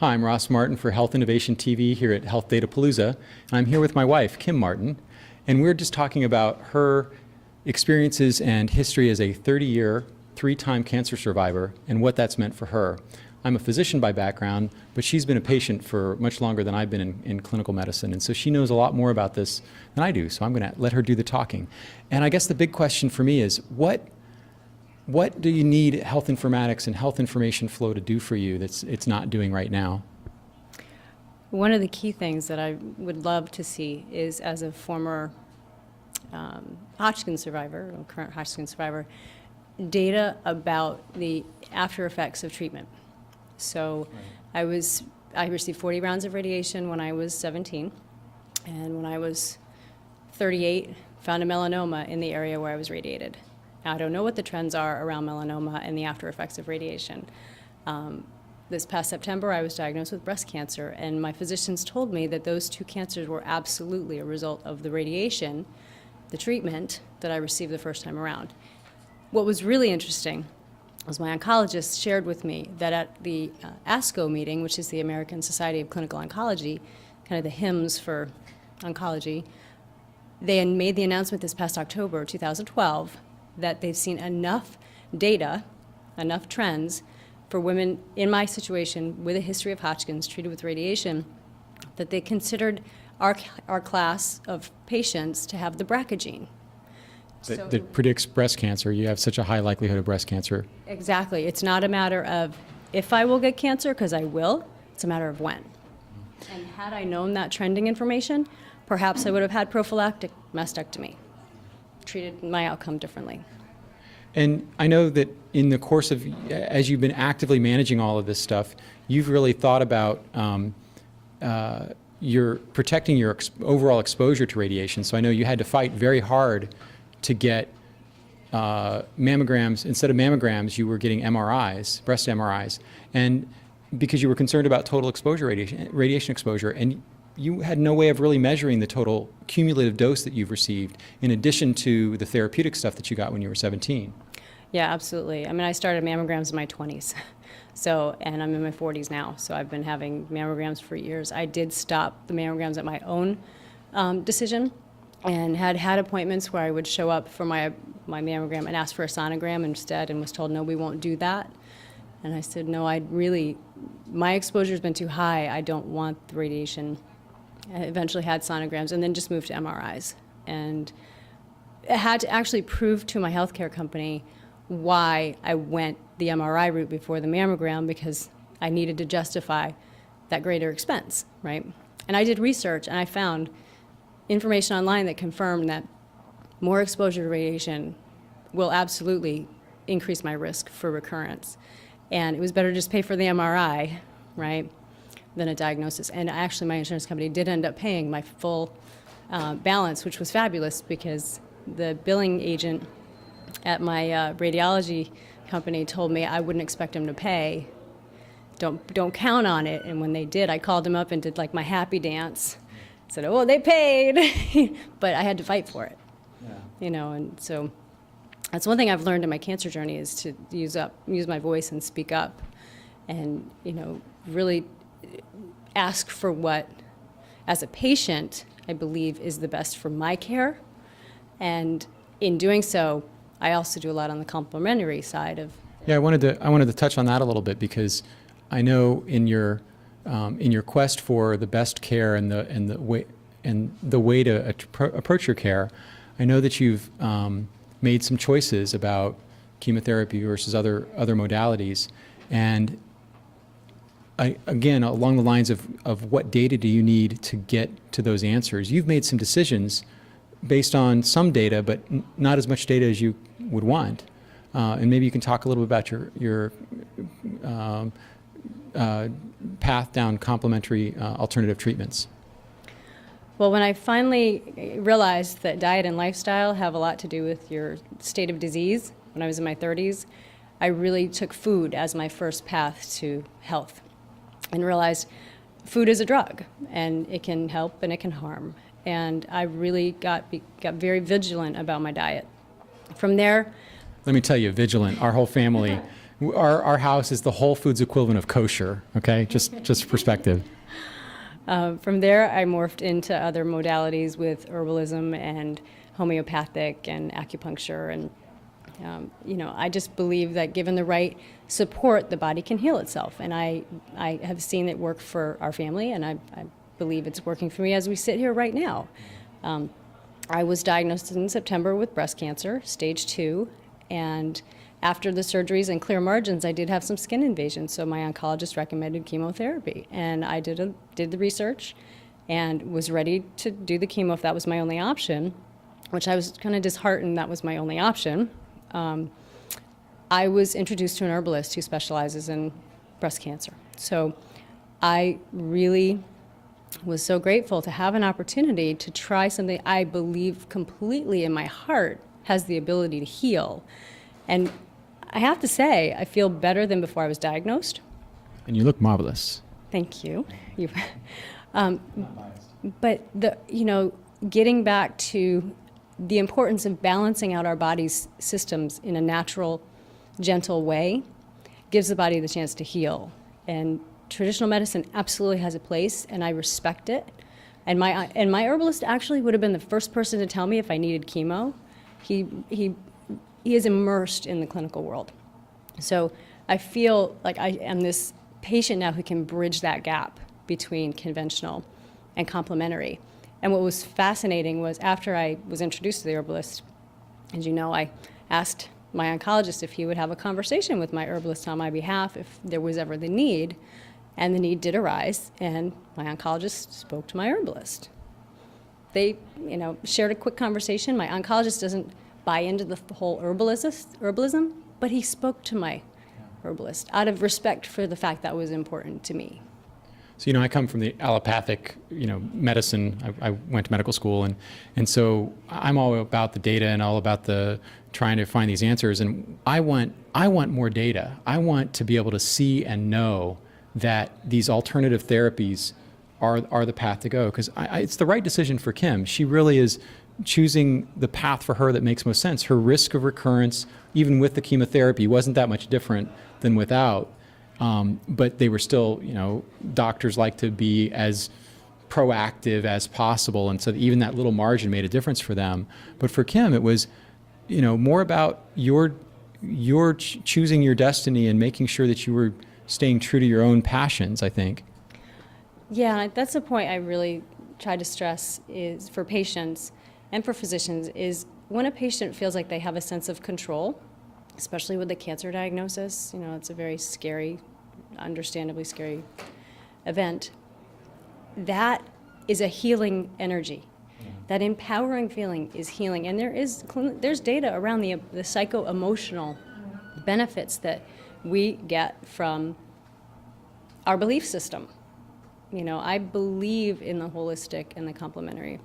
I'm Ross Martin for Health Innovation TV here at Health Datapalooza, and I'm here with my wife, Kym Martin, and we're just talking about her experiences and history as a 30-year, 3-time cancer survivor and what that's meant for her. I'm a physician by background, but she's been a patient for much longer than I've been in clinical medicine, and so she knows a lot more about this than I do, so I'm going to let her do the talking. And I guess the big question for me is, what do you need health informatics and health information flow to do for you that's it's not doing right now? One of the key things that I would love to see is, as a former Hodgkin survivor, or current Hodgkin survivor, data about the after effects of treatment. So I received 40 rounds of radiation when I was 17, and when I was 38, found a melanoma in the area where I was radiated. Now, I don't know what the trends are around melanoma and the after effects of radiation. This past September, I was diagnosed with breast cancer, and my physicians told me that those 2 cancers were absolutely a result of the radiation, the treatment that I received the first time around. What was really interesting was my oncologist shared with me that at the ASCO meeting, which is the American Society of Clinical Oncology, kind of the hymns for oncology, they had made the announcement this past October 2012 that they've seen enough data, enough trends for women in my situation with a history of Hodgkin's treated with radiation, that they considered our class of patients to have the BRCA gene. That predicts breast cancer. You have such a high likelihood of breast cancer. Exactly. It's not a matter of if I will get cancer, because I will. It's a matter of when. And had I known that trending information, perhaps I would have had prophylactic mastectomy, treated my outcome differently. And I know that in the course of, as you've been actively managing all of this stuff, you've really thought about protecting your overall exposure to radiation. So I know you had to fight very hard to get mammograms. Instead of mammograms, you were getting MRIs, breast MRIs, and because you were concerned about total exposure, radiation exposure, and you had no way of really measuring the total cumulative dose that you've received, in addition to the therapeutic stuff that you got when you were 17. Yeah, absolutely. I mean, I started mammograms in my 20s, and I'm in my 40s now, so I've been having mammograms for years. I did stop the mammograms at my own decision, and had appointments where I would show up for my mammogram and ask for a sonogram instead, and was told, no, we won't do that. And I said, no, my exposure's been too high. I don't want the radiation. I eventually had sonograms and then just moved to MRIs. And I had to actually prove to my healthcare company why I went the MRI route before the mammogram, because I needed to justify that greater expense, right? And I did research, and I found information online that confirmed that more exposure to radiation will absolutely increase my risk for recurrence. And it was better to just pay for the MRI, right, than a diagnosis. And actually, my insurance company did end up paying my full balance, which was fabulous, because the billing agent at my radiology company told me I wouldn't expect him to pay. Don't count on it. And when they did, I called him up and did like my happy dance. Said, oh, they paid, but I had to fight for it. Yeah. You know, and so that's one thing I've learned in my cancer journey, is to use my voice and speak up, and really ask for what, as a patient, I believe is the best for my care. And in doing so, I also do a lot on the complementary side of. Yeah, I wanted to touch on that a little bit, because I know in your quest for the best care and the way to approach your care, I know that you've made some choices about chemotherapy versus other modalities, and again, along the lines of what data do you need to get to those answers, you've made some decisions based on some data, but not as much data as you would want, and maybe you can talk a little bit about your path down complementary alternative treatments. Well, when I finally realized that diet and lifestyle have a lot to do with your state of disease, when I was in my 30s, I really took food as my first path to health, and realized food is a drug, and it can help and it can harm. And I really got very vigilant about my diet. From there, let me tell you, vigilant. Our whole family Our house is the Whole Foods equivalent of kosher, okay? Just perspective. From there, I morphed into other modalities with herbalism and homeopathic and acupuncture. And, I just believe that given the right support, the body can heal itself. And I have seen it work for our family, and I believe it's working for me as we sit here right now. I was diagnosed in September with breast cancer, stage 2, and after the surgeries and clear margins, I did have some skin invasions, so my oncologist recommended chemotherapy. And I did the research and was ready to do the chemo if that was my only option, which I was kind of disheartened that was my only option. I was introduced to an herbalist who specializes in breast cancer. So I really was so grateful to have an opportunity to try something I believe completely in my heart has the ability to heal. And I have to say, I feel better than before I was diagnosed. And you look marvelous. Thank you. But getting back to the importance of balancing out our body's systems in a natural, gentle way gives the body the chance to heal. And traditional medicine absolutely has a place, and I respect it. And my herbalist actually would have been the first person to tell me if I needed chemo. He is immersed in the clinical world. So I feel like I am this patient now who can bridge that gap between conventional and complementary. And what was fascinating was after I was introduced to the herbalist, as you know, I asked my oncologist if he would have a conversation with my herbalist on my behalf if there was ever the need. And the need did arise, and my oncologist spoke to my herbalist. They, shared a quick conversation. My oncologist doesn't buy into the whole herbalism, but he spoke to my herbalist out of respect for the fact that was important to me. So, I come from the allopathic, medicine. I went to medical school, and so I'm all about the data and all about the trying to find these answers. And I want more data. I want to be able to see and know that these alternative therapies are the path to go, because it's the right decision for Kym. She really is choosing the path for her that makes most sense. Her risk of recurrence, even with the chemotherapy, wasn't that much different than without. But they were still, doctors like to be as proactive as possible. And so even that little margin made a difference for them. But for Kym, it was, more about your choosing your destiny and making sure that you were staying true to your own passions, I think. Yeah, that's the point I really try to stress is for patients and for physicians is when a patient feels like they have a sense of control, especially with the cancer diagnosis, it's a very scary, understandably scary event, that is a healing energy. That empowering feeling is healing. And there's data around the psycho-emotional benefits that we get from our belief system. I believe in the holistic and the complementary.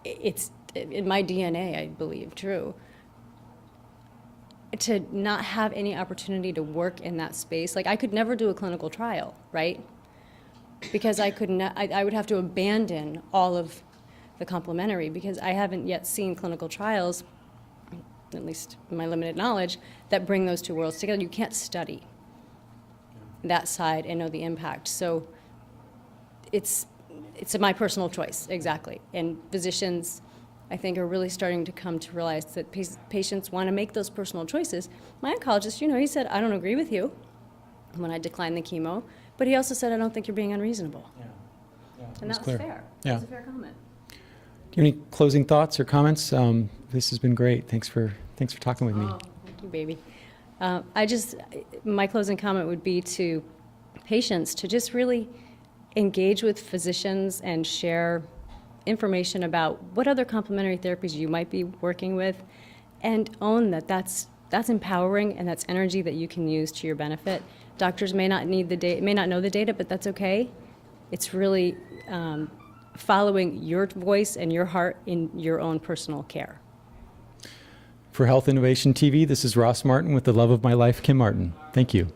It's in my DNA, I believe, true. To not have any opportunity to work in that space, like I could never do a clinical trial, right? Because I would have to abandon all of the complementary because I haven't yet seen clinical trials, at least in my limited knowledge, that bring those two worlds together. You can't study that side and know the impact. So it's my personal choice, exactly. And physicians, I think, are really starting to come to realize that patients want to make those personal choices. My oncologist, he said, I don't agree with you when I declined the chemo, but he also said, I don't think you're being unreasonable. Yeah. And that's clear. fair. Yeah. That's a fair comment. Do you have any closing thoughts or comments? This has been great. Thanks for talking with me. Oh, thank you, baby. My closing comment would be to patients to just really engage with physicians and share information about what other complementary therapies you might be working with, and own that that's empowering and that's energy that you can use to your benefit. Doctors may not need the data, may not know the data, but that's okay. It's really following your voice and your heart in your own personal care. For Health Innovation TV, this is Ross Martin with the love of my life, Kym Martin. Thank you.